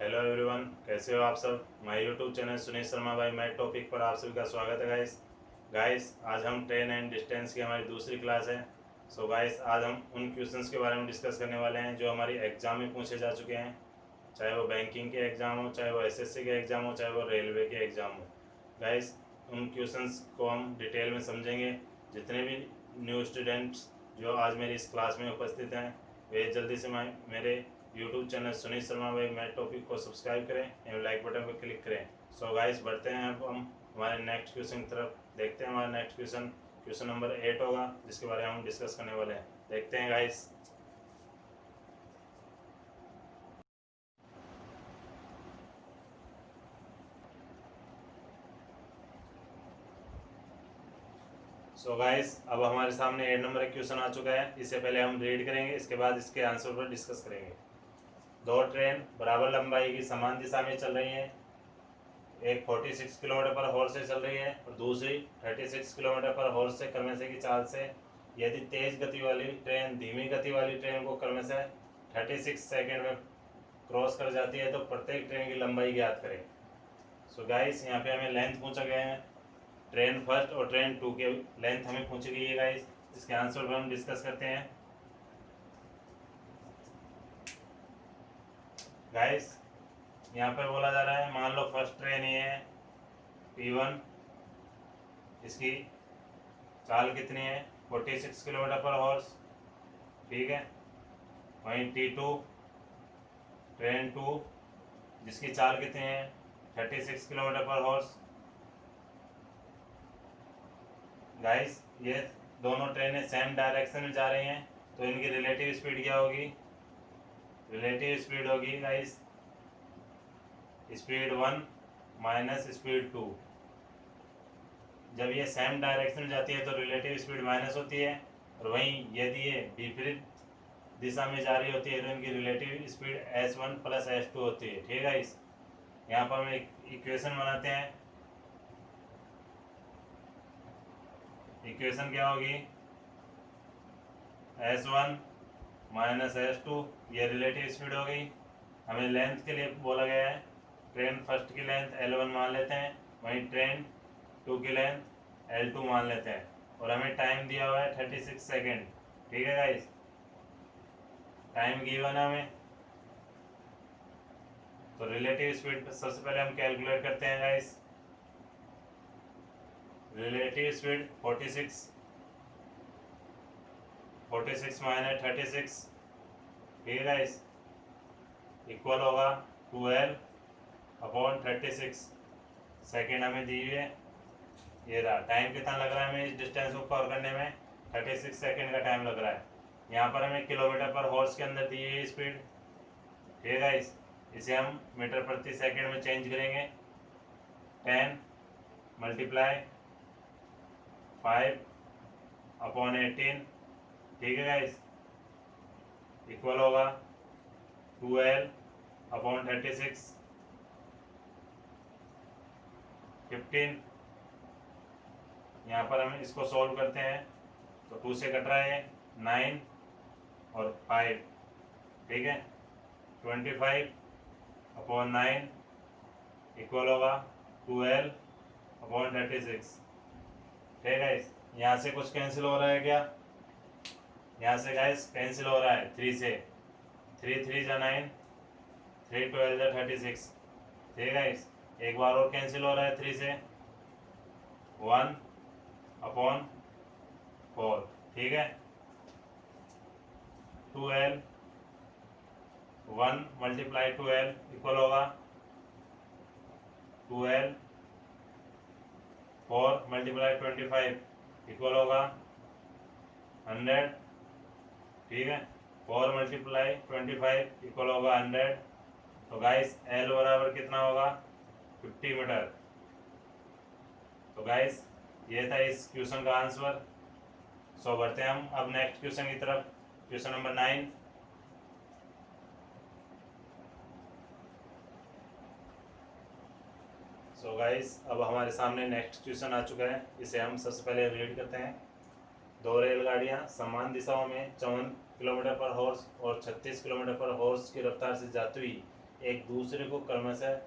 Hello everyone, कैसे हो आप सब। My YouTube channel Sunil Sharma भाई मैथ टॉपिक पर आप सभी का स्वागत है गाइस आज हम ट्रेन एंड डिस्टेंस की हमारी दूसरी क्लास है। सो गाइस आज हम उन क्वेश्चंस के बारे में डिस्कस करने वाले हैं जो हमारी एग्जाम में पूछे जा चुके हैं, चाहे वो बैंकिंग के एग्ज़ाम हो, चाहे वो एसएससी के एग्ज़ाम हो, चाहे वो रेलवे के एग्ज़ाम हो। गाइस उन क्वेश्चंस को हम डिटेल में समझेंगे। जितने भी न्यू स्टूडेंट्स जो आज मेरी इस क्लास में उपस्थित हैं वे जल्दी से मेरे यूट्यूब चैनल सुनील शर्मा भाई मैथ टॉपिक को सब्सक्राइब करें एवं लाइक बटन पर क्लिक करें। सो गाइस बढ़ते हैं अब हम हमारे नेक्स्ट क्वेश्चन की तरफ। देखते हैं हमारा नेक्स्ट क्वेश्चन नंबर 8 होगा, जिसके बारे में हम डिस्कस करने वाले हैं। देखते हैं गाइस। सो गाइस अब हमारे सामने 8 नंबर का क्वेश्चन आ चुका है। इससे पहले हम रीड करेंगे, इसके बाद इसके आंसर पर डिस्कस करेंगे। दो ट्रेन बराबर लंबाई की समान दिशा में चल रही हैं। एक 46 किलोमीटर पर हॉर्स से चल रही है और दूसरी 36 किलोमीटर पर हॉर्स से क्रमशः की चाल से। यदि तेज गति वाली ट्रेन धीमी गति वाली ट्रेन को क्रमशः 36 सेकेंड में क्रॉस कर जाती है तो प्रत्येक ट्रेन की लंबाई ज्ञात करें। सो गाइस यहाँ पे हमें लेंथ पूछा गया है। ट्रेन फर्स्ट और ट्रेन टू के लेंथ हमें पूछी गई है गाइस। इसके आंसर पर हम डिस्कस करते हैं। गाइस यहाँ पर बोला जा रहा है, मान लो फर्स्ट ट्रेन ये है P1, इसकी चाल कितनी है 46 किलोमीटर पर हॉर्स, ठीक है। वहीं T2 ट्रेन 2 जिसकी चाल कितनी है 36 किलोमीटर पर हॉर्स। गाइस ये दोनों ट्रेनें सेम डायरेक्शन में जा रही हैं तो इनकी रिलेटिव स्पीड क्या होगी। रिलेटिव स्पीड होगी गाइस स्पीड 1 माइनस स्पीड 2। जब ये सेम डायरेक्शन में जाती है तो रिलेटिव स्पीड माइनस होती है, और वहीं यदि ये विपरीत दिशा में जा रही होती है तो इनकी relative speed S1 plus S2 होती है, ठीक है। इस यहाँ पर हम एक इक्वेशन बनाते हैं। इक्वेशन क्या होगी S1 माइनस S2, ये रिलेटिव स्पीड हो गई। हमें लेंथ के लिए बोला गया है, ट्रेन फर्स्ट की लेंथ L1 मान लेते हैं, वहीं ट्रेन 2 की लेंथ L2 मान लेते हैं, और हमें टाइम दिया हुआ है 36 सेकेंड, ठीक है गाइस। टाइम गिवन है हमें, तो रिलेटिव स्पीड सबसे पहले हम कैलकुलेट करते हैं गाइस। रिलेटिव स्पीड 46 माइनस 36, ठीक है गाइस, इक्वल होगा 12 अपॉन 36 सेकेंड हमें दी हुई है। ये रहा। टाइम कितना लग रहा है हमें इस डिस्टेंस को कवर करने में 36 सेकेंड का टाइम लग रहा है। यहाँ पर हमें किलोमीटर पर हॉर्स के अंदर दी हुई स्पीड, ठीक है गाइस। इसे हम मीटर प्रति सेकेंड में चेंज करेंगे। 10 मल्टीप्लाई 5 अपॉन 18, ठीक है गाइस, इक्वल होगा 12 अपॉन 36 15। यहाँ पर हम इसको सॉल्व करते हैं तो 2 से कट रहा है 9 और 5, ठीक है। 25 अपॉन 9 इक्वल होगा 12 अपॉन 36, ठीक है गाइस। यहाँ से कुछ कैंसिल हो रहा है क्या, यहाँ से गाइस कैंसिल हो रहा है 3 से, 3 3 जा 9, 3 12 जा 36, ठीक है गाइस। एक बार और कैंसिल हो रहा है 3 से 1 अपॉन 4, ठीक है। 12 1 मल्टीप्लाई 12 इक्वल होगा 12 4 मल्टीप्लाई 25 इक्वल होगा 100, ठीक है। 4 मल्टीप्लाई 25 इक्वल होगा 100। तो गाइस L बराबर कितना होगा 50 मीटर। तो गाइस ये था इस क्वेश्चन का आंसर। सो बढ़ते हैं हम अब नेक्स्ट क्वेश्चन की तरफ। Question number 9। सो गाइस अब हमारे सामने नेक्स्ट क्वेश्चन आ चुका है, इसे हम सबसे पहले रीड करते हैं। दो रेलगाड़ियां समान दिशाओं में 54 किलोमीटर पर हॉर्स और 36 किलोमीटर पर हॉर्स की रफ्तार से जाती हुई एक दूसरे को क्रमशः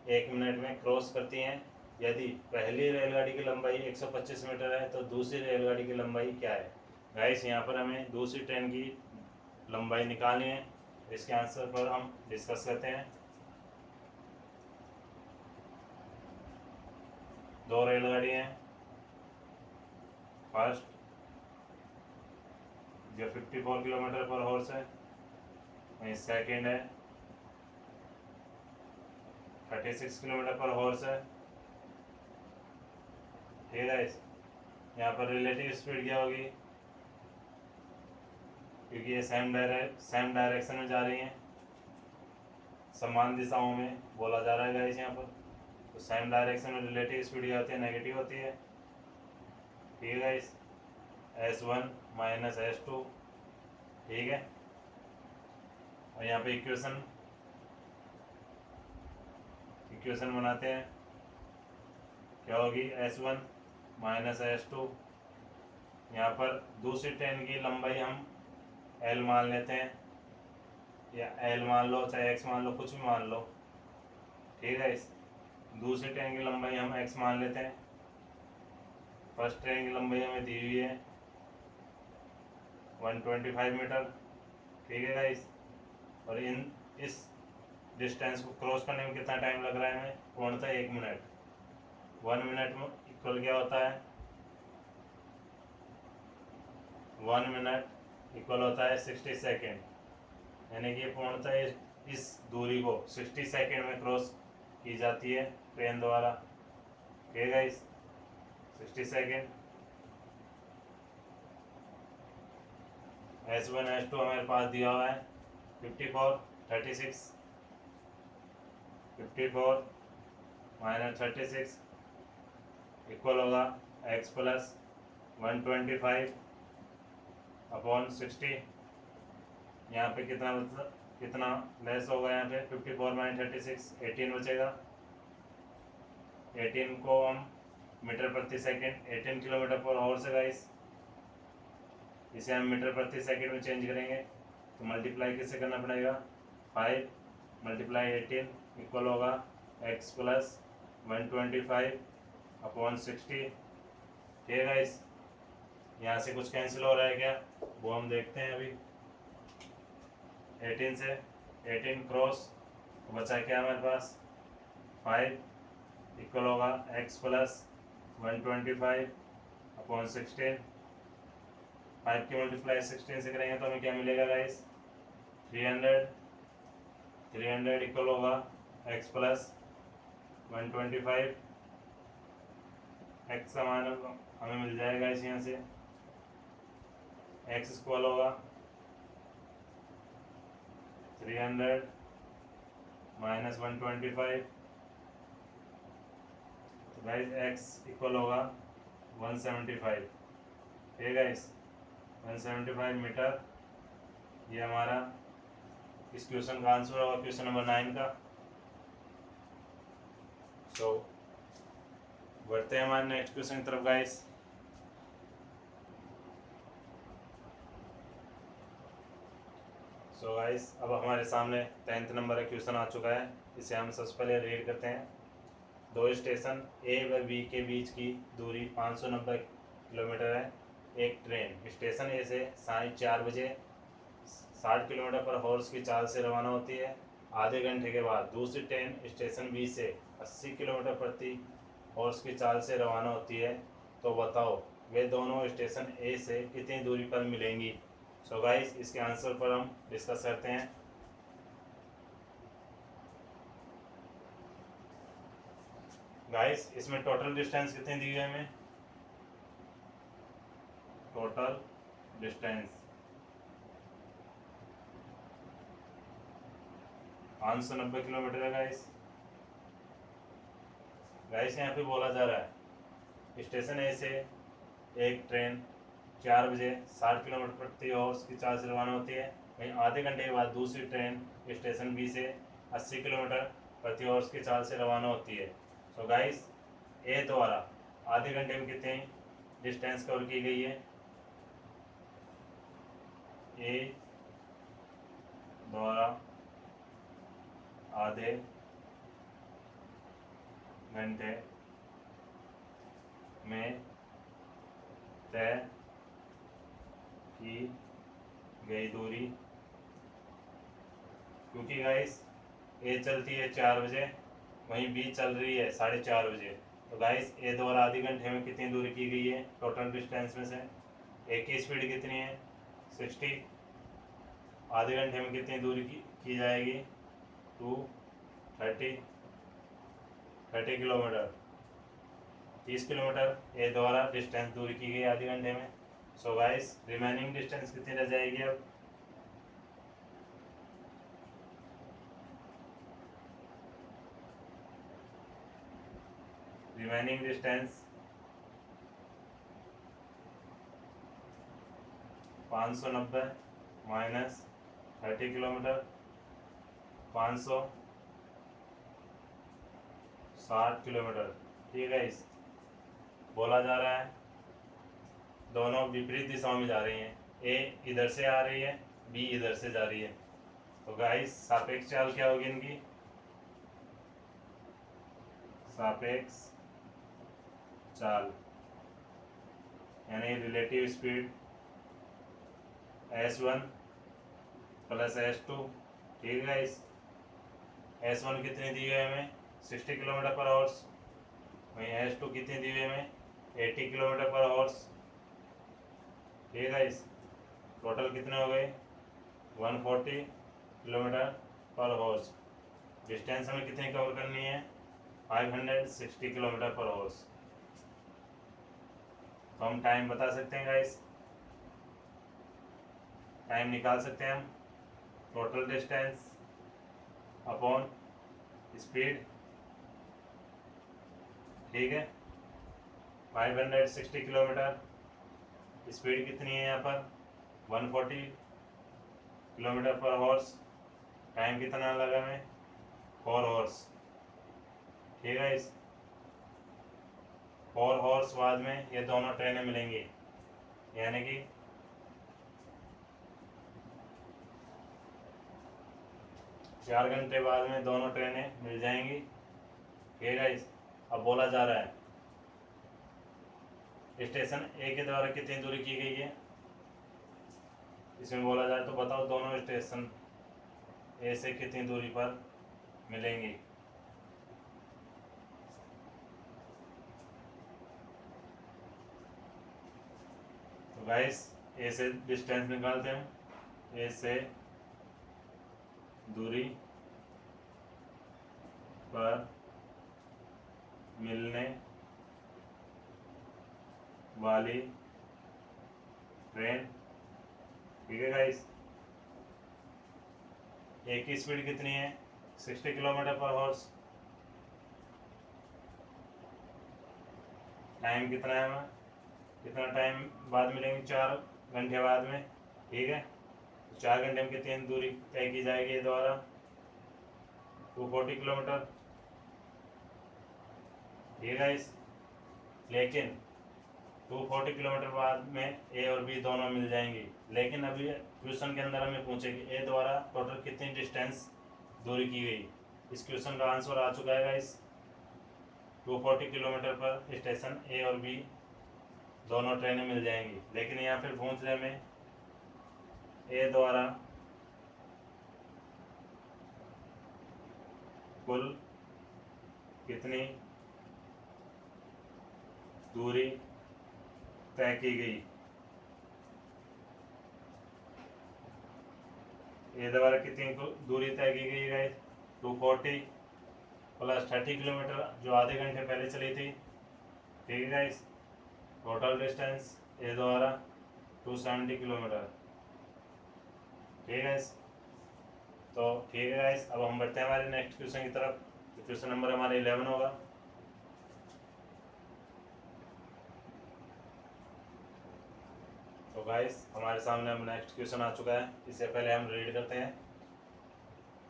1 मिनट में क्रॉस करती हैं। यदि पहली रेलगाड़ी की लंबाई 125 मीटर है तो दूसरी रेलगाड़ी की लंबाई क्या है। गाइस यहाँ पर हमें दूसरी ट्रेन की लंबाई निकालनी है। इसके आंसर पर हम डिस्कस करते हैं। दो रेलगाड़ी हैं। फर्स्ट जो 54 किलोमीटर पर हॉर्स है, वहीं सेकेंड है 36 किलोमीटर पर हॉर्स है। ठीक है, यहाँ पर रिलेटिव स्पीड क्या होगी, क्योंकि ये सेम डायरेक्शन में जा रही हैं, समान दिशाओं में बोला जा रहा है गाइस यहाँ पर। तो सेम डायरेक्शन में रिलेटिव स्पीड क्या होती है, नेगेटिव होती है। ठीक है गाइस, S1 माइनस S2। ठीक है, और यहाँ पे इक्वेशन बनाते हैं। क्या होगी, S1 माइनस S2। यहाँ पर दूसरी ट्रेन की लंबाई हम L मान लेते हैं, या L मान लो चाहे X मान लो, कुछ भी मान लो। ठीक है, इस दूसरी ट्रेन की लंबाई हम X मान लेते हैं। फर्स्ट ट्रेन की लंबाई हमें दी हुई है 125 मीटर। ठीक है गाइस, और इस डिस्टेंस को क्रॉस करने में कितना टाइम लग रहा है हमें, पूर्णतः 1 मिनट। 1 मिनट में इक्वल क्या होता है, 1 मिनट इक्वल होता है 60 सेकेंड। यानी कि पूर्णतः इस दूरी को 60 सेकेंड में क्रॉस की जाती है ट्रेन द्वारा। ठीक है गाइस, 60 सेकेंड। S1 S2 हमारे पास दिया हुआ है 54 36। 54 माइनस 36 इक्वल होगा X प्लस 125 अपॉन 60। यहाँ पे कितना लेस होगा, यहाँ पे 54 माइनस 36 18 बचेगा। 18 को हम मीटर प्रति सेकंड 18 किलोमीटर पर आवर से गाइस, इसे हम मीटर प्रति सेकंड में चेंज करेंगे तो मल्टीप्लाई किससे करना पड़ेगा, 5 मल्टीप्लाई 18 इक्वल होगा X प्लस 125 अपॉन 60। ठीक है गाइस, यहाँ से कुछ कैंसिल हो रहा है क्या, वो हम देखते हैं अभी। 18 से 18 क्रॉस, तो बचा क्या हमारे पास 5 इक्वल होगा X प्लस 125 अपॉन 16। 5 की मल्टीप्लाई 16 से करेंगे तो हमें क्या मिलेगा गाइस, 300 इक्वल होगा X प्लस 125। X का मान हमें मिल जाएगा इस यहाँ से, X इक्वल होगा 300 माइनस 125। तो गाइस X इक्वल होगा 175। ठीक है गाइस, 175 मीटर। ये हमारा इस क्वेश्चन का आंसर होगा, क्वेश्चन नंबर 9 का। सो बढ़ते हैं हमारे नेक्स्ट क्वेश्चन की तरफ गाइस। सो गाइस, अब हमारे सामने 10th नंबर का क्वेश्चन आ चुका है। इसे हम सबसे पहले रीड करते हैं। दो स्टेशन A व B के बीच की दूरी 590 किलोमीटर है। एक ट्रेन स्टेशन A से साढ़े 4 बजे 60 किलोमीटर पर हॉर्स की चाल से रवाना होती है। आधे घंटे के बाद दूसरी ट्रेन स्टेशन B से 80 किलोमीटर प्रति हॉर्स की चाल से रवाना होती है। तो बताओ वे दोनों स्टेशन A से कितनी दूरी पर मिलेंगी। सो गाइस, इसके आंसर पर हम डिस्कस करते हैं। गाइस, इसमें टोटल डिस्टेंस कितनी दी है हमें, टोटल डिस्टेंस 590 किलोमीटर है गाइस। गाइस, यहाँ पे बोला जा रहा है स्टेशन ए से एक ट्रेन 4 बजे 60 किलोमीटर प्रति आवर्स की चाल से रवाना होती है। वहीं आधे घंटे के बाद दूसरी ट्रेन स्टेशन बी से 80 किलोमीटर प्रति आवर्स की चाल से रवाना होती है। सो गाइस, ए द्वारा आधे घंटे में कितनी डिस्टेंस कवर की गई है, ए द्वारा आधे घंटे में तय की गई दूरी, क्योंकि गाइस ए चलती है 4 बजे, वहीं बी चल रही है 4:30 बजे, तो गाइस ए द्वारा आधे घंटे में कितनी दूरी की गई है टोटल डिस्टेंस में से? ए की स्पीड कितनी है 60, आधे घंटे में कितनी दूरी की जाएगी 30 किलोमीटर, 30 किलोमीटर ए द्वारा डिस्टेंस दूरी की गई आधे घंटे में। सो गाइस रिमेनिंग डिस्टेंस कितनी रह जाएगी अब? Remaining distance 590 minus 30 kilometre, 560 kilometre. ठीक है, इस बोला जा रहा है दोनों विपरीत दिशाओं में जा रही हैं, ए इधर से आ रही है, बी इधर से जा रही है, तो गाइस सापेक्ष चाल क्या होगी इनकी? सापेक्ष चाल यानी relative speed S1 plus S2। ठीक है गाइस, S1 कितनी दी है हमें 60 किलोमीटर पर आवर्स, वहीं S2 कितनी दी है हमें 80 किलोमीटर पर आवर्स। ठीक है गाइस, टोटल कितने हो गए 140 किलोमीटर पर आवर्स। डिस्टेंस हमें कितनी कवर करनी है 560 किलोमीटर पर आवर्स। तो हम टाइम बता सकते हैं गाइस, टाइम निकाल सकते हैं हम, टोटल डिस्टेंस अपॉन स्पीड। ठीक है, 560 किलोमीटर, स्पीड कितनी है यहाँ पर 140 किलोमीटर पर आवर्स, टाइम कितना लगा हमें 4 आवर्स। ठीक है, इस 4 आवर्स बाद में ये दोनों ट्रेनें मिलेंगी, यानी कि 4 घंटे बाद में दोनों ट्रेनें मिल जाएंगी। ठीक है गाइस, अब बोला जा रहा है स्टेशन ए के द्वारा कितनी दूरी की गई है, इसमें बोला जाए तो बताओ दोनों स्टेशन ए से कितनी दूरी पर मिलेंगी। तो गाइस ए से डिस्टेंस निकालते हैं, ए से दूरी पर मिलने वाली ट्रेन। ठीक है गाइस, ए की स्पीड कितनी है 60 किलोमीटर पर आवर्स, टाइम कितना है हमें, कितना टाइम बाद मिलेंगे 4 घंटे बाद में। ठीक है, 4 घंटे में कितनी दूरी तय की जाएगी द्वारा 240 किलोमीटर। ठीक है, इस लेकिन 240 किलोमीटर बाद में ए और बी दोनों मिल जाएंगी, लेकिन अभी क्वेश्चन के अंदर हमें पूछेगी ए द्वारा टोटल कितनी डिस्टेंस दूरी की गई। इस क्वेश्चन का आंसर आ चुका है गाइस, 240 किलोमीटर पर स्टेशन ए और बी दोनों ट्रेनें मिल जाएंगी, लेकिन यहाँ फिर पूछ रहे हमें ए द्वारा कुल कितनी दूरी तय की गई। ए द्वारा कितनी दूरी तय की गई है 240 प्लस 30 किलोमीटर जो आधे घंटे पहले चली थी। ठीक है गाइस, टोटल डिस्टेंस ए द्वारा 270 किलोमीटर। ठीक है गाइस, तो ठीक है गाइस, अब हम बढ़ते हैं हमारे नेक्स्ट क्वेश्चन की तरफ। क्वेश्चन नंबर हमारा 11 होगा। तो गाइस हमारे सामने हम नेक्स्ट क्वेश्चन आ चुका है, इससे पहले हम रीड करते हैं।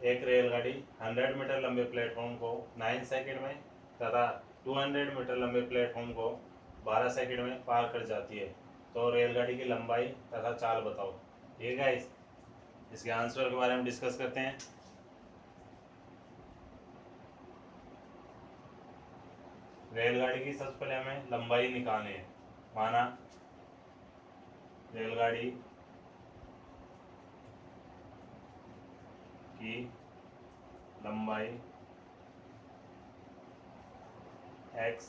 एक रेलगाड़ी 100 मीटर लंबे प्लेटफॉर्म को 9 सेकंड में तथा 200 मीटर लंबे प्लेटफॉर्म को 12 सेकंड में पार कर जाती है, तो रेलगाड़ी की लंबाई तथा चाल बताओ। ठीक है गाइस, इसके आंसर के बारे में डिस्कस करते हैं। रेलगाड़ी की सबसे पहले हमें लंबाई निकालनी है। माना रेलगाड़ी की लंबाई x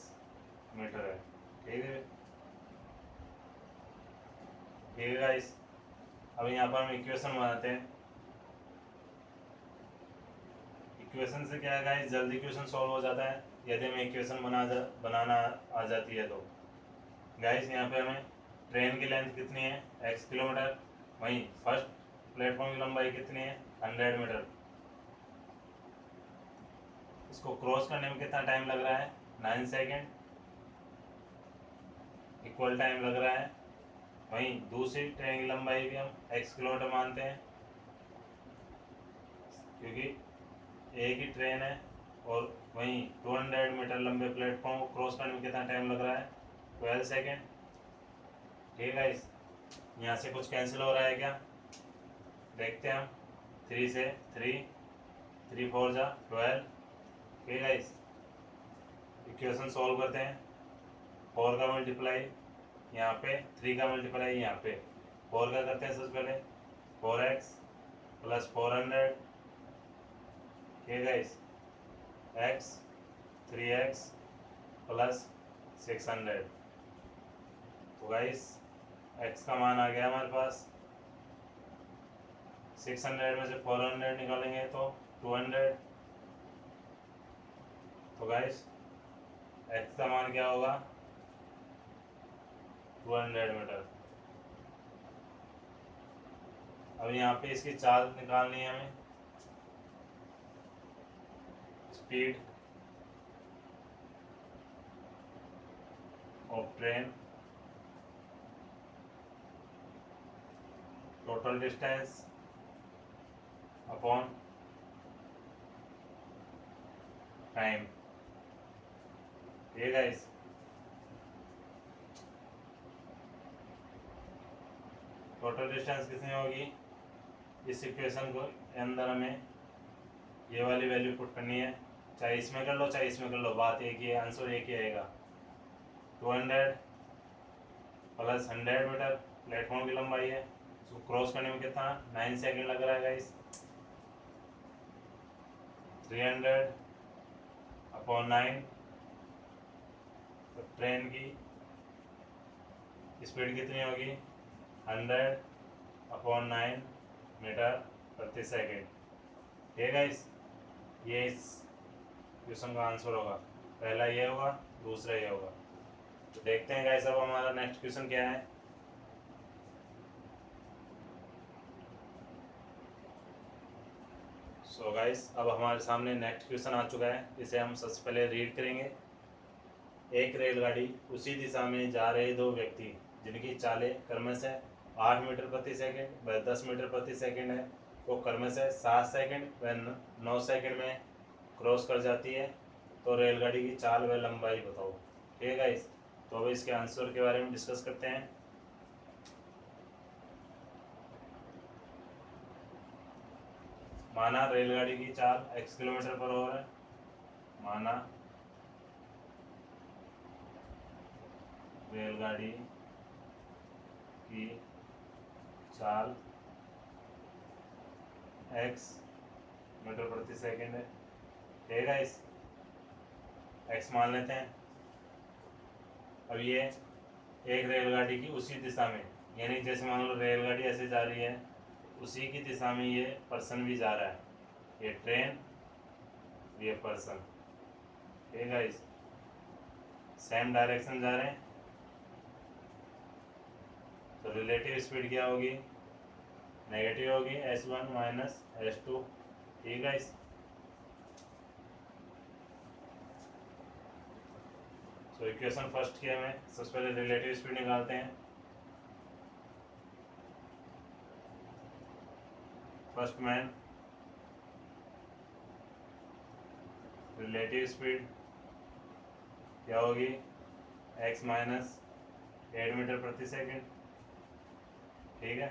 मीटर है। ठीक है, ठीक है गाइस। अब यहाँ पर हम इक्वेशन बनाते हैं। इक्वेशन से क्या है गाइस, जल्दी इक्वेशन सॉल्व हो जाता है यदि हमें इक्वेशन बनाना आ जाती है तो। गाइस यहाँ पे हमें ट्रेन की लेंथ कितनी है, x किलोमीटर, वहीं फर्स्ट प्लेटफॉर्म की लंबाई कितनी है, 100 मीटर। इसको क्रॉस करने में कितना टाइम लग रहा है, 9 सेकेंड इक्वल टाइम लग रहा है। वहीं दूसरी ट्रेन की लंबाई भी हम x किलोमीटर मानते हैं, क्योंकि एक ही ट्रेन है। और वहीं 200 मीटर लंबे प्लेटफॉर्म को क्रॉस करने में कितना टाइम लग रहा है, 12 सेकेंड। ठीक है गाइस, यहाँ से कुछ कैंसिल हो रहा है क्या, देखते हैं हम। 3 से 3, 3 4 जा 12। ठीक है गाइस, इक्वेशन सॉल्व करते हैं। 4 का मल्टीप्लाई यहाँ पे, 3 का मल्टीप्लाई यहाँ पे। 4 का करते हैं सबसे पहले, 4x प्लस 400। ठीक है गाइस, x 3x प्लस 600। तो गाइस x का मान आ गया हमारे पास। 600 में से 400 निकालेंगे तो 200। तो गाइस x का मान क्या होगा, 200 मीटर। अब यहाँ पे इसकी चाल निकालनी है हमें। Speed of train, total distance upon time. ये गाइस टोटल डिस्टेंस कितनी होगी, इस इक्वेशन को अंदर हमें ये वाली वैल्यू पुट करनी है। चाहे इसमें कर लो चाहे इसमें कर लो, बात एक ही है, आंसर एक ही आएगा। 200 प्लस 100 मीटर प्लेटफॉर्म की लंबाई है। उसको क्रॉस करने में कितना 9 सेकेंड लग रहा है गाइस। 300 अपॉन 9। तो ट्रेन की स्पीड कितनी होगी, 100 अपॉन 9 मीटर प्रति सेकेंड। ठीक है गाइस, ये इस क्वेश्चन का आंसर होगा। पहला ये होगा, दूसरा ये होगा। तो देखते हैं गाइस अब हमारा नेक्स्ट क्वेश्चन क्या है। सो गाइस अब हमारे सामने नेक्स्ट क्वेश्चन आ चुका है, इसे हम सबसे पहले रीड करेंगे। एक रेलगाड़ी उसी दिशा में जा रहे दो व्यक्ति जिनकी चालें क्रमशः 8 मीटर प्रति सेकंड व 10 मीटर प्रति सेकंड है, वो क्रमशः 7 सेकंड व 9 सेकंड में क्रॉस कर जाती है, तो रेलगाड़ी की चाल व लंबाई बताओ। ठीक है गाइस, तो अब इसके आंसर के बारे में डिस्कस करते हैं। माना रेलगाड़ी की चाल x किलोमीटर पर आवर है। माना रेलगाड़ी की चाल x मीटर प्रति सेकंड है। ठीक है गाइस, x मान लेते हैं। अब ये एक रेलगाड़ी की उसी दिशा में, यानी जैसे मान लो रेलगाड़ी ऐसे जा रही है, उसी की दिशा में ये पर्सन भी जा रहा है, ये ट्रेन ये पर्सन। ठीक है गाइस, सेम डायरेक्शन जा रहे हैं, तो रिलेटिव स्पीड क्या होगी, नेगेटिव होगी, s1 माइनस s2। ठीक है गाइस, तो इक्वेशन फर्स्ट की हमें सबसे पहले रिलेटिव स्पीड निकालते हैं। फर्स्ट मैन रिलेटिव स्पीड क्या होगी, x माइनस 8 मीटर प्रति सेकंड। ठीक है,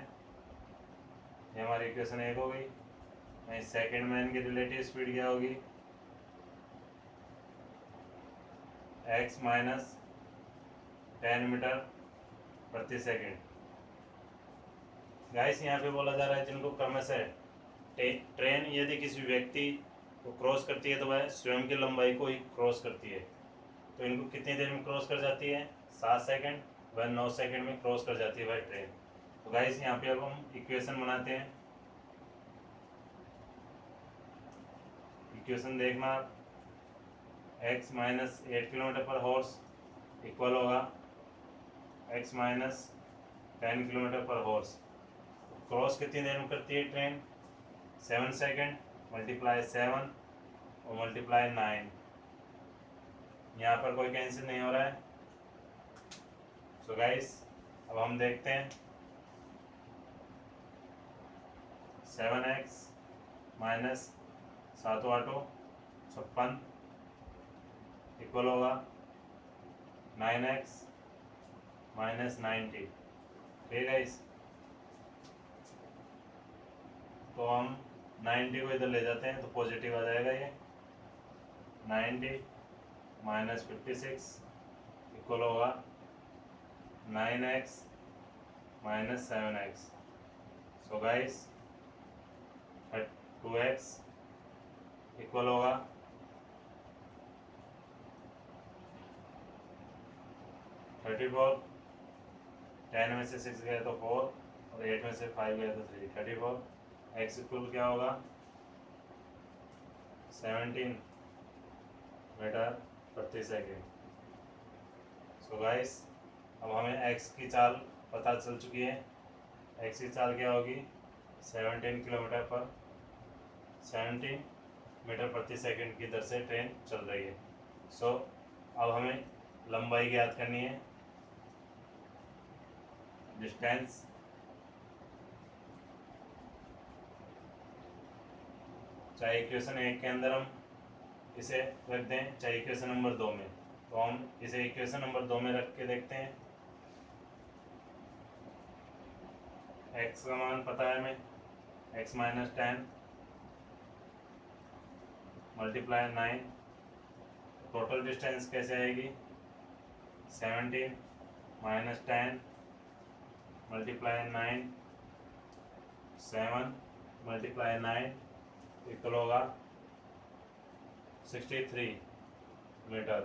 ये हमारी इक्वेशन एक हो गई। सेकंड मैन की रिलेटिव स्पीड क्या होगी, x माइनस 10 मीटर प्रति सेकेंड। गाइस यहाँ पे बोला जा रहा है जिनको क्रमशः ट्रेन यदि किसी व्यक्ति को क्रॉस करती है तो वह स्वयं की लंबाई को ही क्रॉस करती है। तो इनको कितनी देर में क्रॉस कर जाती है? 7 सेकंड। वह 9 सेकंड में क्रॉस कर जाती है वह ट्रेन। तो गाइस यहाँ पे अब हम इक्वेशन बनाते हैं। इक्वेशन देखना, x माइनस 8 किलोमीटर पर हॉर्स इक्वल होगा x माइनस 10 किलोमीटर पर हॉर्स। क्रॉस कितनी देर में करती है ट्रेन? 7 सेकंड मल्टीप्लाई 7 और मल्टीप्लाई 9। यहाँ पर कोई कैंसिल नहीं हो रहा है। सो गाइस अब हम देखते हैं 7x माइनस 7 8 56 इक्वल होगा 9x माइनस 90। ठीक है गाइस, तो हम 90 को इधर ले जाते हैं तो पॉजिटिव आ जाएगा ये। 90 माइनस 56 इक्वल होगा 9x minus 7x। So guys 2x equal होगा 34। 10 में से 6 गया तो 4 और 8 में से 5 गया तो 3। 34। x इक्वल क्या होगा? 17 मीटर प्रति सेकेंड। सो गाइस अब हमें x की चाल पता चल चुकी है। x की चाल क्या होगी? 17 किलोमीटर पर 17 मीटर प्रति सेकंड की दर से ट्रेन चल रही है। सो अब हमें लंबाई ज्ञात करनी है, डिस्टेंस। चाहे इक्वेशन 1 के अंदर हम इसे रख दें चाहे इक्वेशन नंबर 2 में, तो हम इसे इक्वेशन नंबर 2 में रख के देखते हैं। x का मान पता है हमें, x minus 10 multiply 9। Total distance कैसे आएगी? 17 माइनस 10 मल्टीप्लाई 9 7 मल्टीप्लाई 9 इक्वल होगा 63 मीटर।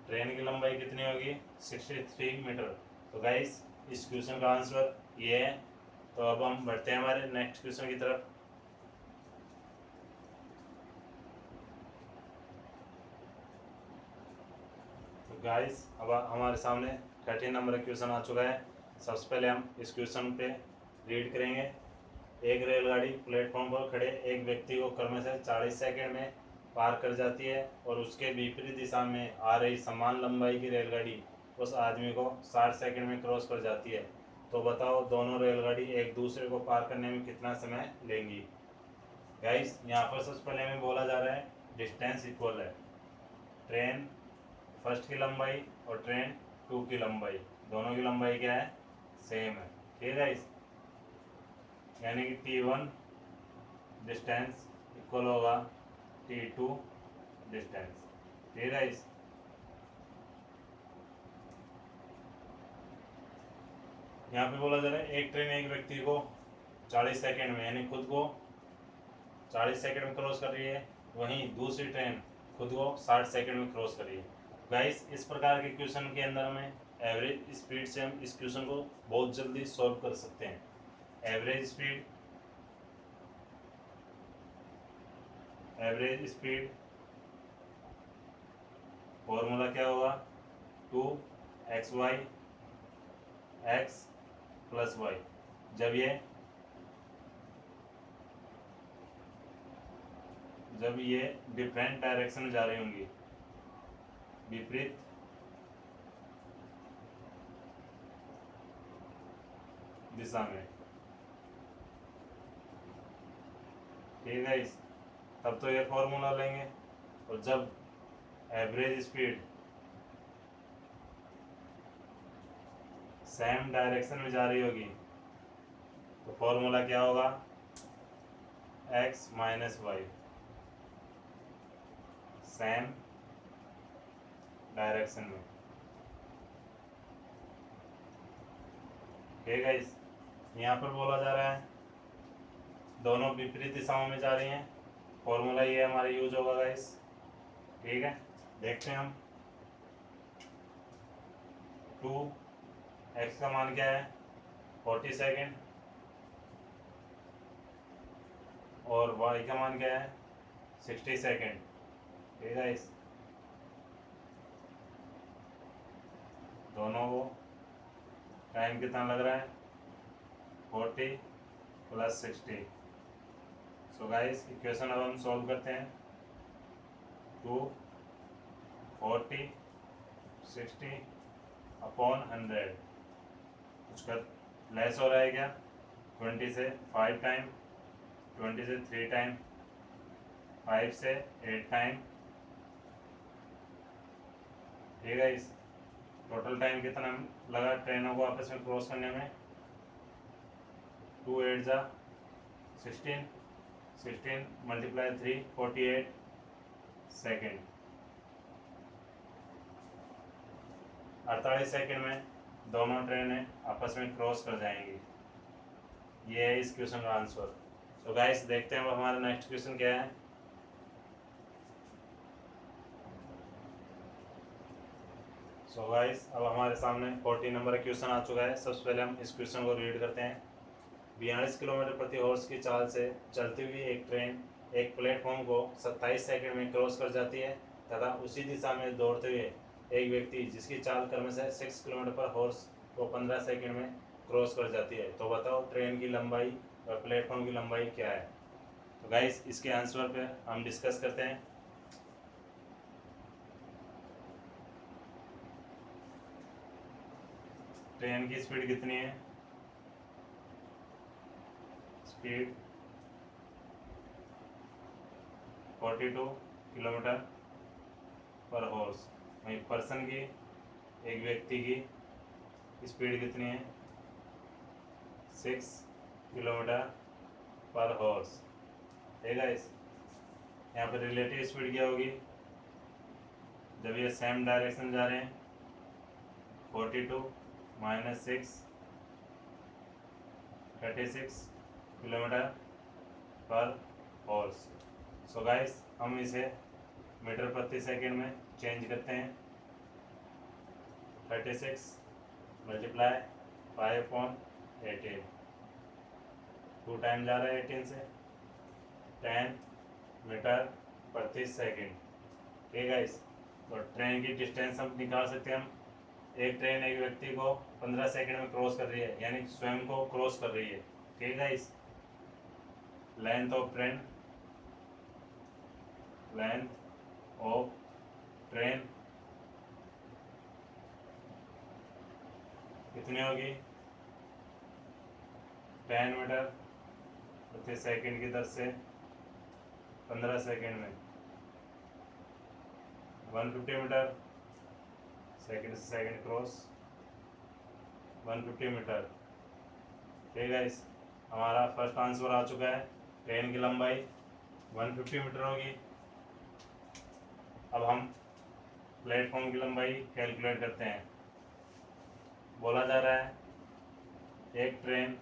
ट्रेन की लंबाई कितनी होगी? 63 मीटर। तो गाइस इस क्वेश्चन का आंसर ये है। तो अब हम बढ़ते हैं हमारे नेक्स्ट क्वेश्चन की तरफ। तो गाइस अब हमारे सामने 13 नंबर का क्वेश्चन आ चुका है। सबसे पहले हम इस क्वेश्चन पे रीड करेंगे। एक रेलगाड़ी प्लेटफॉर्म पर खड़े एक व्यक्ति को क्रमशः 40 सेकंड में पार कर जाती है और उसके विपरीत दिशा में आ रही समान लंबाई की रेलगाड़ी उस आदमी को 60 सेकंड में क्रॉस कर जाती है। तो बताओ दोनों रेलगाड़ी एक दूसरे को पार करने में कितना समय लेंगी? गाइस यहाँ पर सबसे पहले हमें बोला जा रहा है डिस्टेंस इक्वल है। ट्रेन फर्स्ट की लंबाई और ट्रेन 2 की लंबाई, दोनों की लंबाई क्या है? सेम है। ठीक है गाइस, यानी कि T1 डिस्टेंस इक्वल होगा T2 डिस्टेंस। ठीक है गाइस, यहाँ पे बोला जा रहा है एक ट्रेन एक व्यक्ति को 40 सेकंड में यानी खुद को 40 सेकंड में क्रॉस कर रही है, वहीं दूसरी ट्रेन खुद को 60 सेकंड में क्रॉस कर रही है। गाइस इस प्रकार के क्वेश्चन के अंदर हमें एवरेज स्पीड से हम इस क्वेश्चन को बहुत जल्दी सॉल्व कर सकते हैं। एवरेज स्पीड फॉर्मूला क्या होगा? 2xy x plus y। जब ये डिफरेंट डायरेक्शन में जा रही होंगी, विपरीत दिशा में, ठीक है इस तब तो ये फॉर्मूला लेंगे। और जब एवरेज स्पीड सेम डायरेक्शन में जा रही होगी तो फॉर्मूला क्या होगा? x minus Y. Same direction में। ठीक है गाइस, यहाँ पर बोला जा रहा है दोनों विपरीत दिशाओं में जा रही हैं, फॉर्मूला ये हमारा यूज होगा गाइस। ठीक है, देखते हैं हम। 2x का मान क्या है 40 सेकेंड, और y का मान क्या है 60 सेकेंड। ठीक है गाइस, दोनों को टाइम कितना लग रहा है 40 + 60। सो गाइस इक्वेशन अब हम सॉल्व करते हैं। 2 40 60 अपॉन 100, उसका लेस हो रहा है क्या 20 से 5 टाइम, 20 से 3 टाइम, 5 से 8 टाइम। ठीक है, इस टोटल टाइम कितना लगा ट्रेनों को आपस में क्रॉस करने में। 2 8 जा 16, 16 × 3 48 सेकेंड। 48 सेकेंड में दोनों ट्रेनें आपस में क्रॉस कर जाएंगी। ये है इस क्वेश्चन का आंसर। तो गाइस देखते हैं अब हमारा नेक्स्ट क्वेश्चन क्या है। सो गाइस अब हमारे सामने 40 नंबर का क्वेश्चन आ चुका है। सबसे पहले हम इस क्वेश्चन को रीड करते हैं। 42 किलोमीटर प्रति हॉर्स की चाल से चलती हुई एक ट्रेन एक प्लेटफॉर्म को 27 सेकंड में क्रॉस कर जाती है तथा उसी दिशा में दौड़ते हुए एक व्यक्ति जिसकी चाल क्रमशः 6 किलोमीटर पर हॉर्स को 15 सेकंड में क्रॉस कर जाती है, तो बताओ ट्रेन की लंबाई और प्लेटफॉर्म की लंबाई क्या है। तो गाइस इसके आंसर पे हम डिस्कस करते हैं। ट्रेन की स्पीड कितनी है, स्पीड 42 किलोमीटर पर हॉर्स। वहीं पर्सन की, एक व्यक्ति की स्पीड कितनी है 6 किलोमीटर पर हॉर्स। ठीक है, इस यहाँ पर रिलेटिव स्पीड क्या होगी जब ये सेम डायरेक्शन जा रहे हैं। 42 - 6 36 किलोमीटर पर हॉर्स। सो गाइस हम इसे मीटर प्रति सेकंड में चेंज करते हैं। 36 × 5/18, 2 टाइम जा रहा है 18 से, 10 मीटर प्रति सेकंड। ठीक है गाइस, तो ट्रेन की डिस्टेंस हम निकाल सकते हैं। हम एक ट्रेन एक व्यक्ति को 15 सेकंड में क्रॉस कर रही है, यानी स्वयं को क्रॉस कर रही है। ठीक है guys, length of train, length of train कितनी होगी 10 मीटर प्रति सेकंड की दर से 15 सेकंड में 150 मीटर, सेकंड से सेकंड क्रॉस 150 मीटर। ठीक है, इस हमारा फर्स्ट आंसर आ चुका है। ट्रेन की लंबाई 150 मीटर होगी। अब हम प्लेटफॉर्म की लंबाई कैलकुलेट करते हैं। बोला जा रहा है एक ट्रेन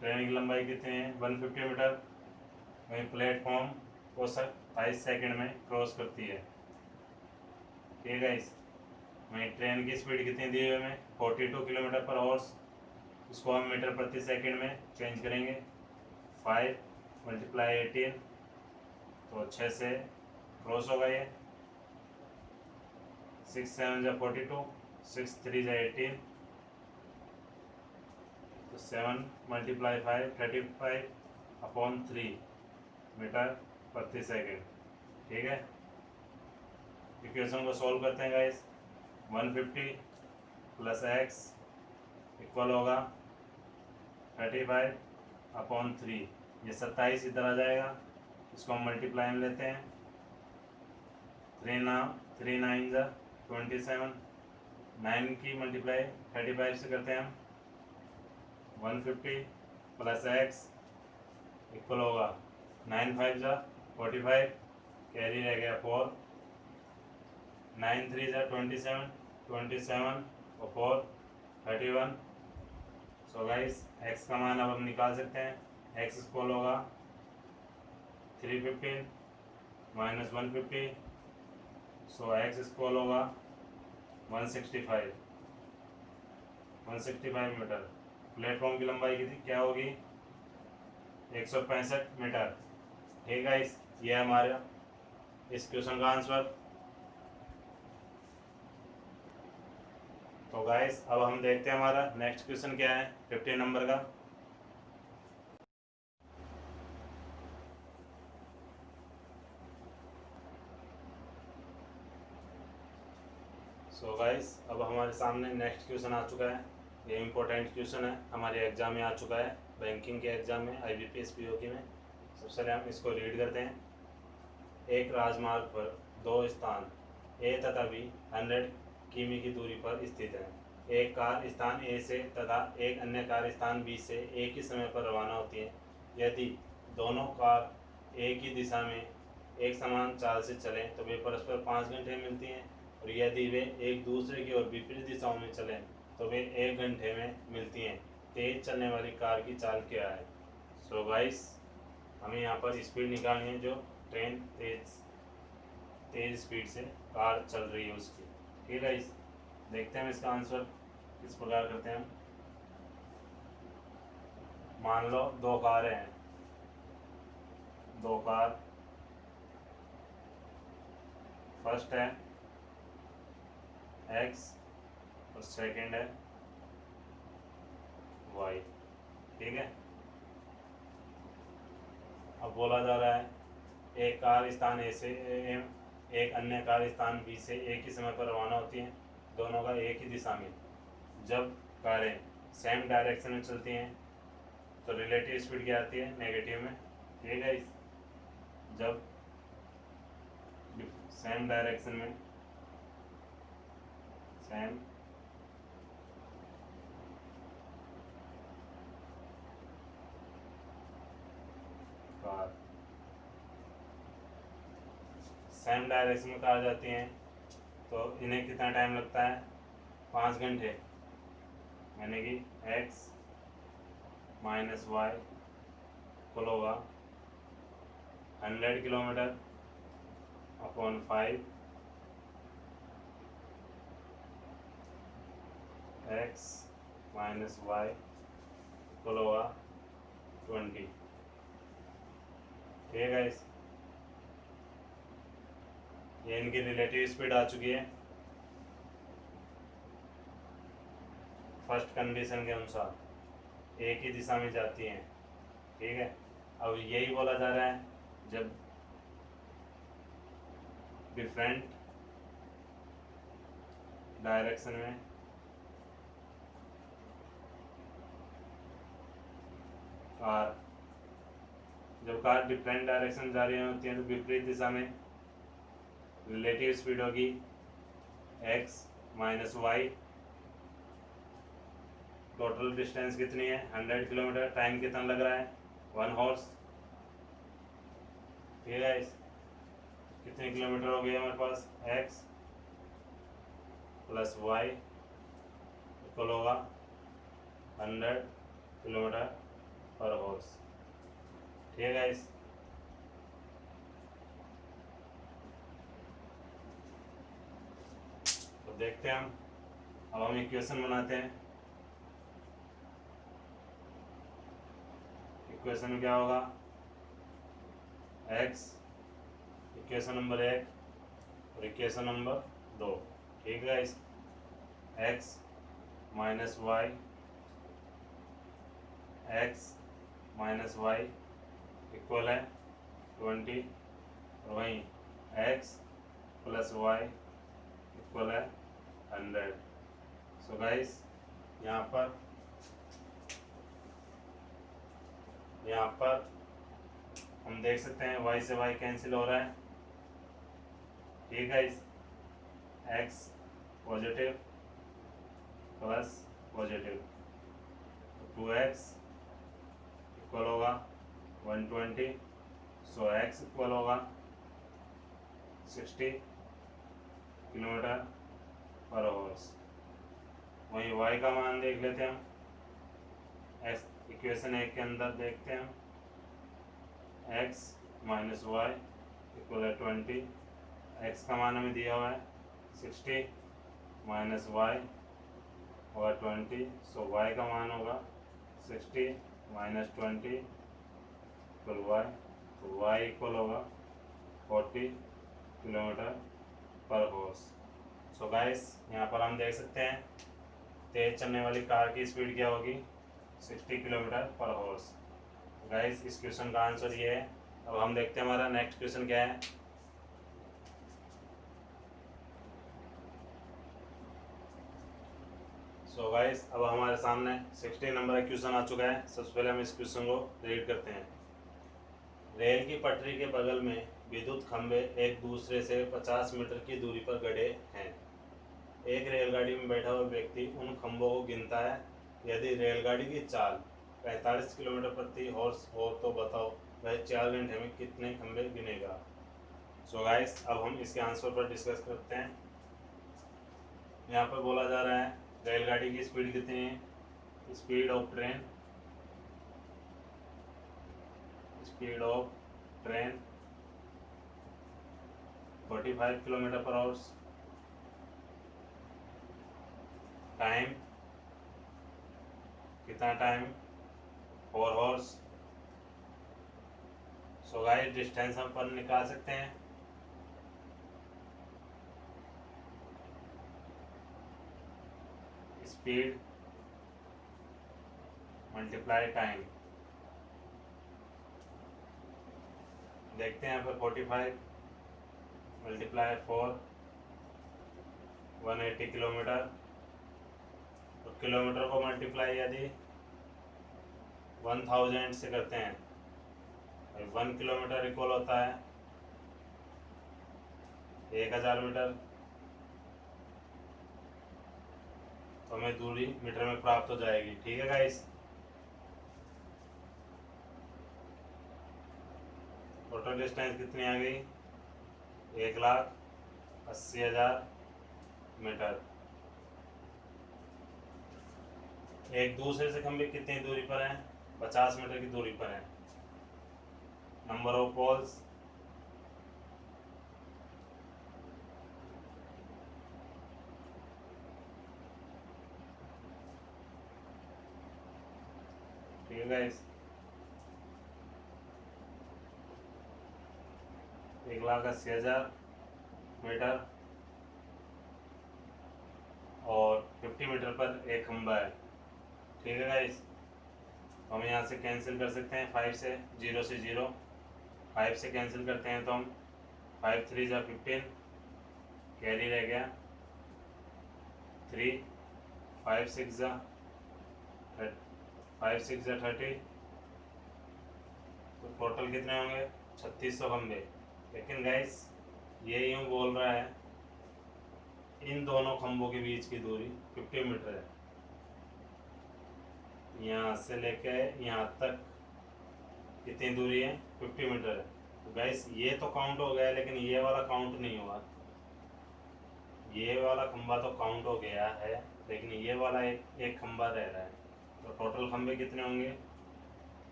की लंबाई कितनी है 150 मीटर, वहीं प्लेटफॉर्म को 27 सेकंड में क्रॉस करती है। ठीक है, इस वहीं ट्रेन की स्पीड कितनी दी हुई है 42 किलोमीटर पर हॉर्स। इसको हम मीटर प्रति सेकंड में चेंज करेंगे। 5 × 18, तो 6 से क्रॉस होगा ये। 6 7 × 42, 6 3 × 18, तो 7 × 5 35/3 मीटर प्रति सेकंड। ठीक है, इक्वेशन को सॉल्व करते हैं गाइस। 150 + x इक्वल होगा 35/3। ये 27 इधर आ जाएगा, इसको हम मल्टीप्लाई में लेते हैं। 3 9 × 27, 9 की मल्टीप्लाई 35 से करते हैं हम। 150 + x इक्वल होगा 9 5 × 45, कैरी रह गया 4, 9 3 जा 27, 27 और 4 31। सो गाइस एक्स का मान अब हम निकाल सकते हैं। एक्स स्क्वायर होगा 315 माइनस 150, सो एक्स स्क्वायर होगा 165 मीटर। प्लेटफॉर्म की लंबाई कितनी क्या होगी? 165 मीटर। ठीक है, ये है हमारा इस क्वेश्चन का आंसर। तो गाइस अब हम देखते हैं हमारा नेक्स्ट क्वेश्चन क्या है 15 नंबर का। सो गाइस अब हमारे सामने नेक्स्ट क्वेश्चन आ चुका है। ये इम्पोर्टेंट क्वेश्चन है, हमारे एग्जाम में आ चुका है, बैंकिंग के एग्जाम में, IBPS PO में। सबसे पहले हम इसको रीड करते हैं। एक राजमार्ग पर दो स्थान ए तथा बी 100 किमी की दूरी पर स्थित है। एक कार स्थान ए से तथा एक अन्य कार स्थान बी से एक ही समय पर रवाना होती है। यदि दोनों कार एक ही दिशा में एक समान चाल से चलें तो वे परस्पर 5 घंटे में मिलती हैं, और यदि वे एक दूसरे की ओर विपरीत दिशाओं में चलें तो वे 1 घंटे में मिलती हैं। तेज चलने वाली कार की चाल क्या है? सो गाइस हमें यहाँ पर स्पीड निकालनी है, जो ट्रेन तेज स्पीड से कार चल रही है उसकी। ठीक है, इस देखते हैं इसका आंसर किस प्रकार करते हैं। मान लो दो कारें हैं, दो कार, फर्स्ट है एक्स और सेकंड है वाई। ठीक है, अब बोला जा रहा है एक कार स्थान ए से एक अन्य कार स्थान बी से एक ही समय पर रवाना होती हैं, दोनों का एक ही दिशा में। जब कारें सेम डायरेक्शन में चलती हैं तो रिलेटिव स्पीड क्या आती है? नेगेटिव में। ठीक है, जब सेम डायरेक्शन में सेम कार सेम डायरेक्शन में कार जाती हैं तो इन्हें कितना टाइम लगता है? 5 घंटे, यानी कि x माइनस वाई इक्वल होगा 100 kilometre upon 5 x minus Y equal होगा 20। ठीक है, ये इनकी रिलेटिव स्पीड आ चुकी है फर्स्ट कंडीशन के अनुसार, एक ही दिशा में जाती हैं। ठीक है, अब यही बोला जा रहा है जब डिफरेंट डायरेक्शन में कार जब कार डिफरेंट डायरेक्शन जा रही होती है तो विपरीत दिशा में रिलेटिव स्पीड होगी x minus Y. Total distance कितनी है? 100 किलोमीटर। टाइम कितना लग रहा है? 1 हॉर्स। ठीक है, कितने किलोमीटर हो गए हमारे पास? x प्लस वाई इक्वल होगा 100 किलोमीटर पर हॉर्स। ठीक है, तो देखते हैं अब हम इक्वेशन बनाते हैं। इक्वेशन में क्या होगा? x इक्वेशन नंबर 1 और इक्वेशन नंबर 2। ठीक है, x माइनस वाई इक्वल है 20, और वहीं x प्लस वाई इक्वल है 100। सो गाइस यहाँ पर हम देख सकते हैं y से y कैंसिल हो रहा है। ठीक है, x positive plus positive 2x equal होगा 120। सो एक्स इक्वल होगा 60 किलोमीटर पर आवर्स। वहीं वाई का मान देख लेते हैं हम। एक्स इक्वेशन एक के अंदर देखते हैं हम, एक्स माइनस वाई इक्वल है 20। एक्स का मान हमें दिया हुआ है 60 माइनस वाई होगा 20। सो वाई का मान होगा 60 माइनस 20 इक्वल वाई। तो वाई इक्वल होगा 40 किलोमीटर पर हॉर्स। सो गाइस यहाँ पर हम देख सकते हैं तेज चलने वाली कार की स्पीड क्या होगी, 60 किलोमीटर पर हॉर्स। गाइस इस क्वेश्चन का आंसर ये है। अब हम देखते हैं हमारा नेक्स्ट क्वेश्चन क्या है। सो गाइस अब हमारे सामने 16 नंबर का क्वेश्चन आ चुका है। सबसे पहले हम इस क्वेश्चन को रीड करते हैं। रेल की पटरी के बगल में विद्युत खंभे एक दूसरे से 50 मीटर की दूरी पर गड़े हैं। एक रेलगाड़ी में बैठा हुआ व्यक्ति उन खंभों को गिनता है। यदि रेलगाड़ी की चाल 45 किलोमीटर प्रति हॉर्स हो तो बताओ वह 4 घंटे में कितने खंभे गिनेगा। सो गाइस अब हम इसके आंसर पर डिस्कस करते हैं। यहाँ पर बोला जा रहा है रेलगाड़ी की स्पीड कितनी है, speed of train 45 kilometre per hours. Time कितना time 4 hours. So guys distance हम पर निकाल सकते हैं। Speed multiply time. देखते हैं यहाँ पर 45 मल्टीप्लाई 4 180 किलोमीटर। तो किलोमीटर को मल्टीप्लाई यदि 1000 से करते हैं, 1 किलोमीटर इक्वल होता है 1000 मीटर। तो हमें दूरी मीटर में प्राप्त हो जाएगी। ठीक है गाइस, टोटल डिस्टेंस कितनी आ गई, 1,80,000 मीटर। एक दूसरे से खंभे कितनी दूरी पर हैं, 50 मीटर की दूरी पर हैं। नंबर ऑफ पोल्स ठीक है गाइस, 1,80,000 मीटर और 50 मीटर पर एक खंभा है। ठीक है गाइस, तो हम यहाँ से कैंसिल कर सकते हैं 5 से, 0 से 0, 5 से कैंसिल करते हैं तो हम 5 3 जा 15, कैरी रह गया 3, 5 6 जा 30। तो टोटल कितने होंगे 3600 खंभे। लेकिन गाइस ये यूँ बोल रहा है इन दोनों खंभों के बीच की दूरी 50 मीटर है। यहाँ से लेके यहाँ तक कितनी दूरी है, 50 मीटर है। तो गाइस ये तो काउंट हो गया, लेकिन ये वाला काउंट नहीं हुआ। ये वाला खंभा तो काउंट हो गया है, लेकिन ये वाला एक खंभा रह रहा है। तो टोटल खंभे कितने होंगे,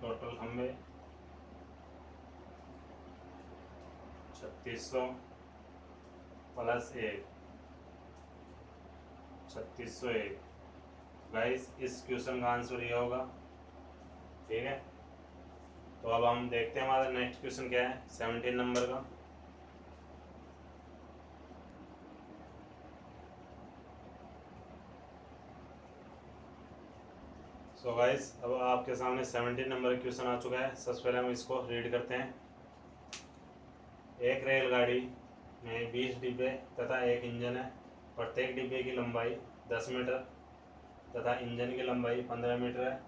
टोटल खंभे 3600 प्लस 1, 3601। गाइस इस क्वेश्चन का आंसर ये होगा। ठीक है, तो अब हम देखते हैं हमारा नेक्स्ट क्वेश्चन क्या है 17 नंबर का। सो गाइस अब आपके सामने 17 नंबर क्वेश्चन आ चुका है। सबसे पहले हम इसको रीड करते हैं। एक रेलगाड़ी में 20 डिब्बे तथा एक इंजन है। प्रत्येक डिब्बे की लंबाई 10 मीटर तथा इंजन की लंबाई 15 मीटर है।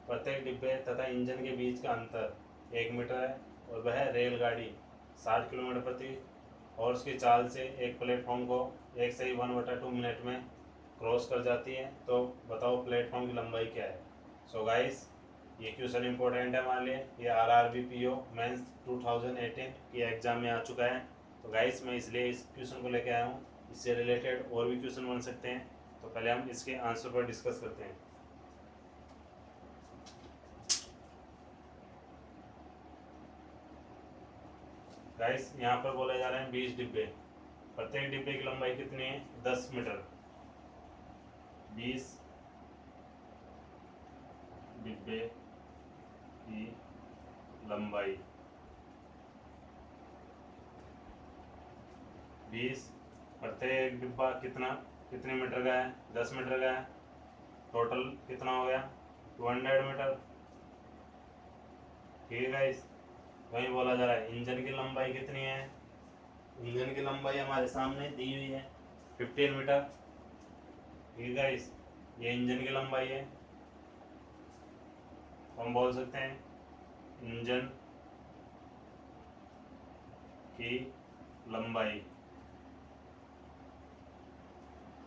प्रत्येक डिब्बे तथा इंजन के बीच का अंतर 1 मीटर है और वह रेलगाड़ी 60 किलोमीटर प्रति हॉर्स की चाल से एक प्लेटफॉर्म को 1 से 1/2 मिनट में क्रॉस कर जाती है। तो बताओ प्लेटफॉर्म की लंबाई क्या है। सो गाइस ये क्वेश्चन इंपॉर्टेंट है हमारे लिए, ये आरआरबी पीओ मेंस 2018 की एग्जाम में आ चुका है। तो गाइस मैं इसलिए इस क्वेश्चन को लेके आया हूँ, इससे रिलेटेड और भी क्वेश्चन बन सकते हैं। तो पहले हम इसके आंसर पर डिस्कस करते हैं। गाइस यहाँ पर बोला जा रहा है 20 डिब्बे, प्रत्येक डिब्बे की लंबाई कितनी है? 10 मीटर। 20 डिब्बे की लंबाई 20, प्रत्येक डिब्बा कितने मीटर का है? 10 मीटर का है। टोटल कितना हो गया? 200 मीटर। ठीक है गाइस, वही बोला जा रहा है इंजन की लंबाई कितनी है? इंजन की लंबाई हमारे सामने दी हुई है 15 मीटर। ठीक है गाइस, ये इंजन की लंबाई है। तो हम बोल सकते हैं इंजन की लंबाई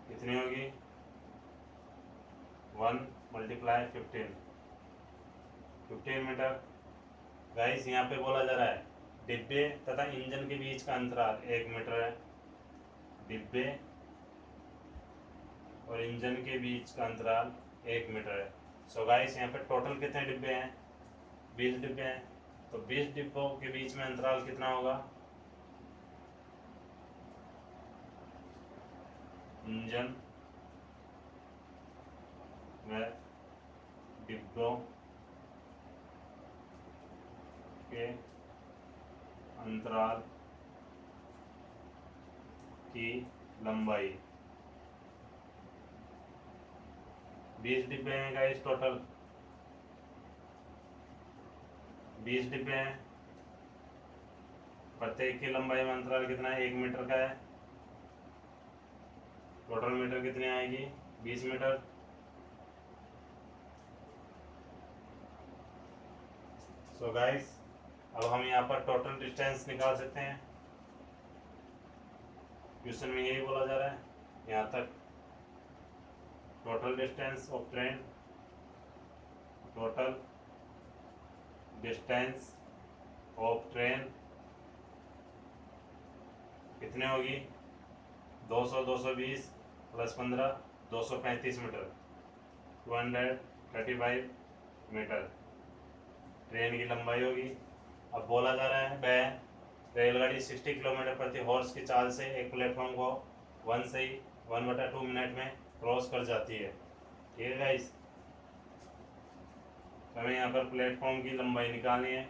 कितनी होगी? 1 × 15 मीटर। गाइस यहाँ पे बोला जा रहा है डिब्बे तथा इंजन के बीच का अंतराल 1 मीटर है। डिब्बे और इंजन के बीच का अंतराल 1 मीटर है। सो गाइस यहाँ पे टोटल कितने डिब्बे हैं? 20 डिब्बे हैं। तो 20 डिब्बों के बीच में अंतराल कितना होगा? इंजन व डिब्बों के अंतराल की लंबाई 20 डिब्बे हैं गाइस, टोटल 20 डिब्बे हैं। प्रत्येक की लंबाई में अंतराल कितना है? 1 मीटर का है। टोटल मीटर कितनी आएगी? 20 मीटर। सो गाइस अब हम यहाँ पर टोटल डिस्टेंस निकाल सकते हैं। क्वेश्चन में यही बोला जा रहा है यहाँ तक। Total distance of train, total distance of train कितने होगी? 200 220 प्लस 15 235 मीटर, 235 मीटर ट्रेन की लंबाई होगी। अब बोला जा रहा है वह रेलगाड़ी 60 किलोमीटर प्रति हॉर्स की चाल से एक प्लेटफॉर्म को 1/2 मिनट में क्रॉस कर जाती है। ठीक है गाइस, हमें यहाँ पर प्लेटफॉर्म की लंबाई निकालनी है।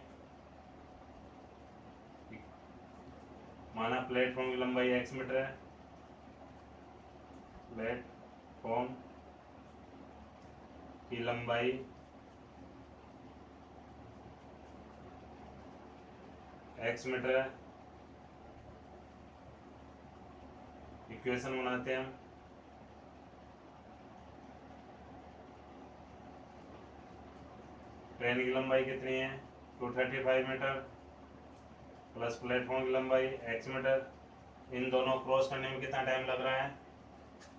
माना प्लेटफॉर्म की लंबाई x मीटर है। प्लेटफॉर्म की लंबाई x मीटर है। इक्वेशन बनाते हैं हम। ट्रेन की लंबाई कितनी है? 235 मीटर प्लस प्लेटफॉर्म की लंबाई x मीटर। इन दोनों क्रॉस करने में कितना टाइम लग रहा है?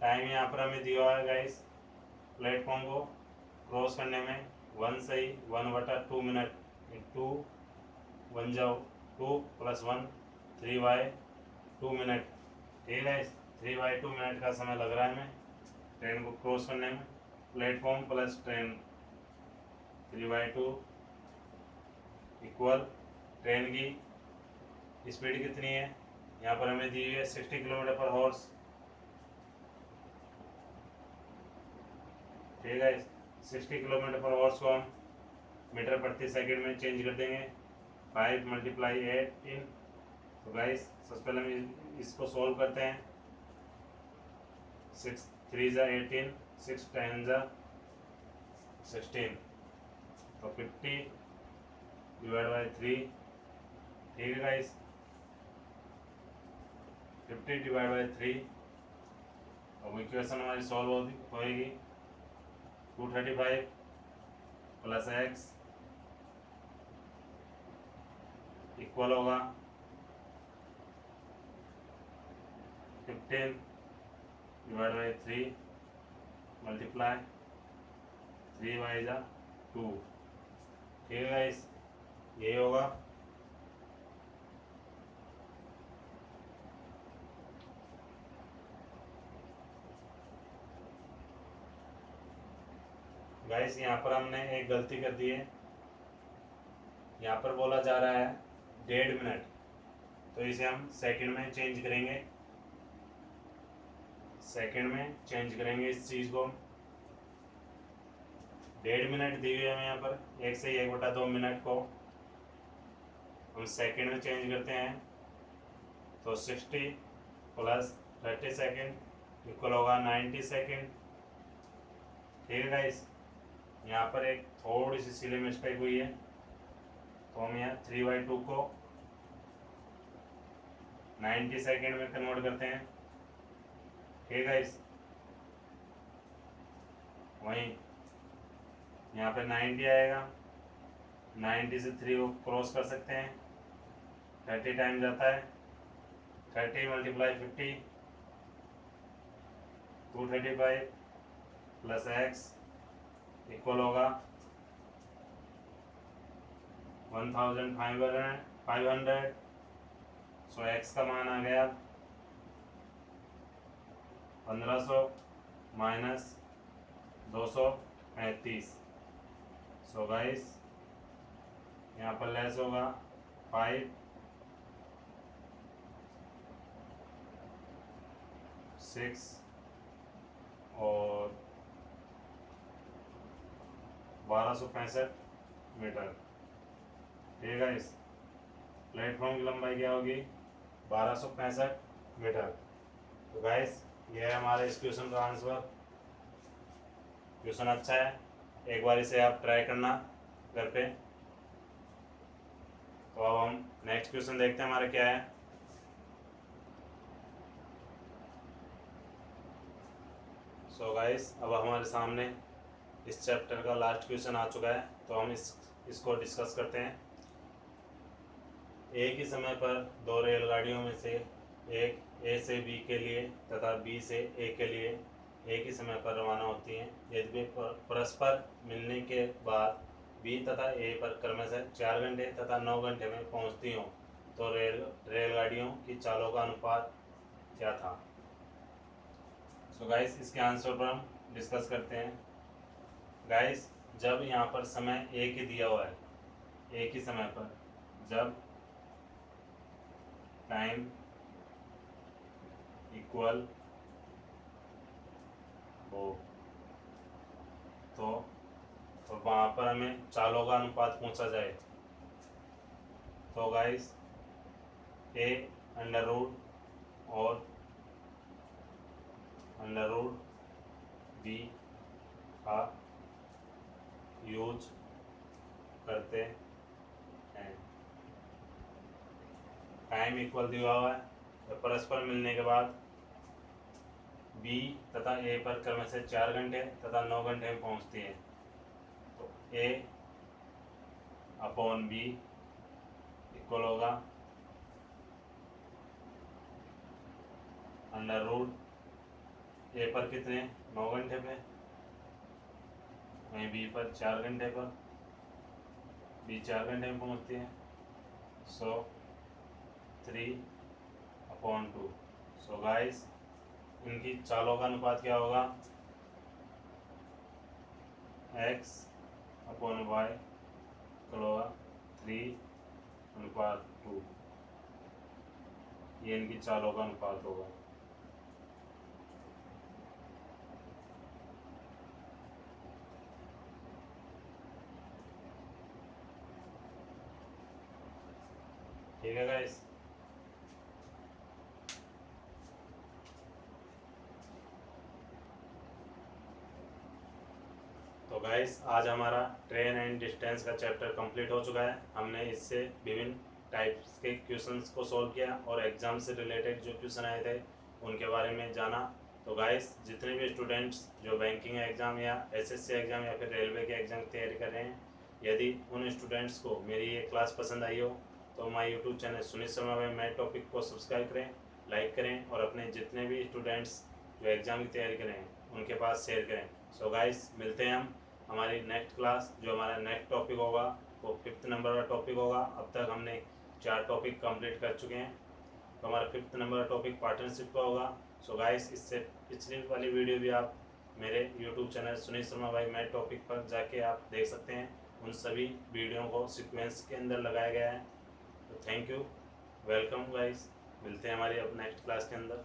टाइम यहाँ पर हमें दिया हुआ है गाइस, प्लेटफॉर्म को क्रॉस करने में 1/2 मिनट। 2 1 जाओ 2 + 1 3/2 मिनट। ठीक है गाइस, 3/2 मिनट का समय लग रहा है हमें ट्रेन को क्रॉस करने में। Platform plus train 3/2 equal train की स्पीड कितनी है? यहाँ पर हमें दी हुई है 60 किलोमीटर पर हॉर्स। ठीक है, 60 किलोमीटर पर हॉर्स को हम मीटर प्रति सेकंड में चेंज कर देंगे। 5 × 18। तो गाइस सबसे पहले हम इसको सॉल्व करते हैं। 6 3 × 18, 6 10 × 16, तो 50/3। ठीक है गाइस, 50/3। अब इक्वेशन हमारी सॉल्व होएगी। 235 + x इक्वल होगा 15/3 मल्टीप्लाई 3 × 2। ठीक है गाइस, यही होगा। गाइस यहाँ पर हमने एक गलती कर दी है, यहाँ पर बोला जा रहा है 1.5 मिनट, तो इसे हम सेकंड में चेंज करेंगे। सेकंड में चेंज करेंगे इस चीज़ को। 1.5 मिनट दी हुई है हमें यहाँ पर, 1 से 1/2 मिनट को हम सेकंड में चेंज करते हैं, तो 60 + 30 सेकेंड इक्वल होगा 90 सेकेंड। ठीक है गाइस, यहाँ पर एक थोड़ी सी सिली मिस्टेक हुई है, तो हम यहाँ 3/2 को 90 सेकेंड में कन्वर्ट करते हैं। ठीक है गाइस, वहीं यहाँ पे 90 आएगा, 90 से 3 को क्रॉस कर सकते हैं, 30 टाइम जाता है, 30 × 50 235 + x इक्वल होगा 1500। सो x का मान आ गया 1500 - 235। सो गाइस यहाँ पर लेस होगा 5 6 और 1265 मीटर। ठीक है गाइस, प्लेटफॉर्म की लंबाई क्या होगी 1265 मीटर। तो गाइस ये है हमारे इस क्वेश्चन का आंसर। क्वेश्चन अच्छा है, एक बार इसे आप ट्राई करना घर पे। तो अब हम नेक्स्ट क्वेश्चन देखते हैं हमारा क्या है। सो गाइस अब हमारे सामने इस चैप्टर का लास्ट क्वेश्चन आ चुका है, तो हम इसको डिस्कस करते हैं। एक ही समय पर 2 रेलगाड़ियों में से एक ए से बी के लिए तथा बी से ए के लिए एक ही समय पर रवाना होती हैं। यदि वे परस्पर मिलने के बाद बी तथा ए पर क्रमशः 4 घंटे तथा 9 घंटे में पहुंचती हों, तो रेलगाड़ियों की चालों का अनुपात क्या था। सो गाइस इसके आंसर पर हम डिस्कस करते हैं। गाइस जब यहाँ पर समय एक ही दिया हुआ है, एक ही समय पर जब टाइम इक्वल हो तो वहाँ पर हमें चालों का अनुपात पूछा जाए, तो गाइस ए अंडर रूट और अंडर रूट बी का यूज करते हैं। टाइम इक्वल दिया हुआ है, तो परस्पर मिलने के बाद बी तथा ए पर क्रमशः 4 घंटे तथा 9 घंटे में पहुंचती है, तो ए अपॉन बी इक्वल होगा अंडर रूट ए पर कितने 9 घंटे पे, वहीं बी पर 4 घंटे पर, बी 4 घंटे में पहुंचती है, सो 3/2। सो गाइस इनकी चालों का अनुपात क्या होगा x/y इक्वल होगा 3/2। ये इनकी चालों का अनुपात होगा। ठीक है गाइस, तो गाइस आज हमारा ट्रेन एंड डिस्टेंस का चैप्टर कंप्लीट हो चुका है। हमने इससे विभिन्न टाइप्स के क्वेश्चंस को सॉल्व किया और एग्जाम से रिलेटेड जो क्वेश्चन आए थे उनके बारे में जाना। तो गाइस जितने भी स्टूडेंट्स जो बैंकिंग एग्ज़ाम या एसएससी एग्ज़ाम या फिर रेलवे के एग्ज़ाम की तैयारी कर रहे हैं, यदि उन स्टूडेंट्स को मेरी ये क्लास पसंद आई हो तो हमारे YouTube channel Sunit Sharma by math topic को सब्सक्राइब करें, लाइक करें और अपने जितने भी स्टूडेंट्स जो एग्ज़ाम की तैयारी करें उनके पास शेयर करें। सो गाइस मिलते हैं हम हमारी नेक्स्ट क्लास, जो हमारा नेक्स्ट टॉपिक होगा वो 5th नंबर का टॉपिक होगा। अब तक हमने 4 टॉपिक कंप्लीट कर चुके हैं, तो हमारा 5th नंबर का टॉपिक पार्टनरशिप का होगा। सो गाइस, इससे पिछली वाली वीडियो भी आप मेरे YouTube channel Sunil Sharma by math topic पर जाके आप देख सकते हैं। उन सभी वीडियो को सीक्वेंस के अंदर लगाया गया है। तो थैंक यू, वेलकम गाइस, मिलते हैं हमारी अब नेक्स्ट क्लास के अंदर।